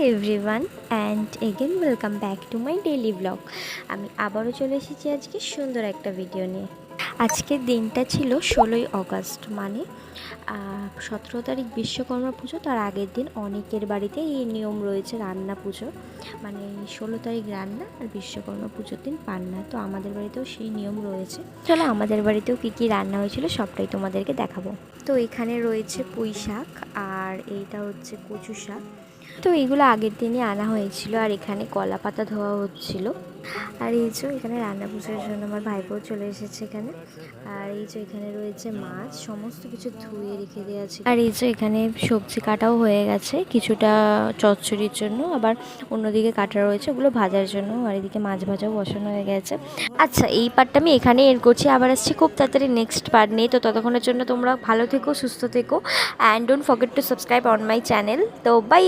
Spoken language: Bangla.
Everyone and again welcome back to my daily blog. আমি আবারও চলে এসেছি আজকে সুন্দর একটা ভিডিও নিয়ে। আজকের দিনটা ছিল 16ই অগস্ট, মানে 17 তারিখ বিশ্বকর্মা পুজো। তার আগের দিন অনেকের বাড়িতে এই নিয়ম রয়েছে রান্না পুজো, মানে 16 তারিখ রান্না আর বিশ্বকর্মা পুজোর দিন পান্না। তো আমাদের বাড়িতেও সেই নিয়ম রয়েছে। চলো আমাদের বাড়িতেও কী কী রান্না হয়েছিল সবটাই তোমাদেরকে দেখাবো। তো এখানে রয়েছে পুঁই শাক আর এইটা হচ্ছে কচু শাক। তো এইগুলো আগের দিনই আনা হয়েছিল। আর এখানে কলা পাতা ধোয়া হচ্ছিল। আর এই যে এখানে রান্না পুজোর জন্য আমার ভাইপো চলে এসেছে এখানে। আর এই যে এখানে রয়েছে মাছ, সমস্ত কিছু ধুয়ে রেখে দেওয়া আছে। আর এই যে এখানে সবজি কাটাও হয়ে গেছে, কিছুটা চচ্চড়ির জন্য, আবার অন্যদিকে কাটা রয়েছে ওগুলো ভাজার জন্য। আর এদিকে মাছ ভাজাও বসানো হয়ে গেছে। আচ্ছা, এই পার্টটা আমি এখানেই এন্ড করছি। আবার আসছি খুব তাড়াতাড়ি নেক্সট পার্ট নেই। তো ততক্ষণের জন্য তোমরা ভালো থেকো, সুস্থ থেকো, and don't forget to subscribe on my channel. তো বাই।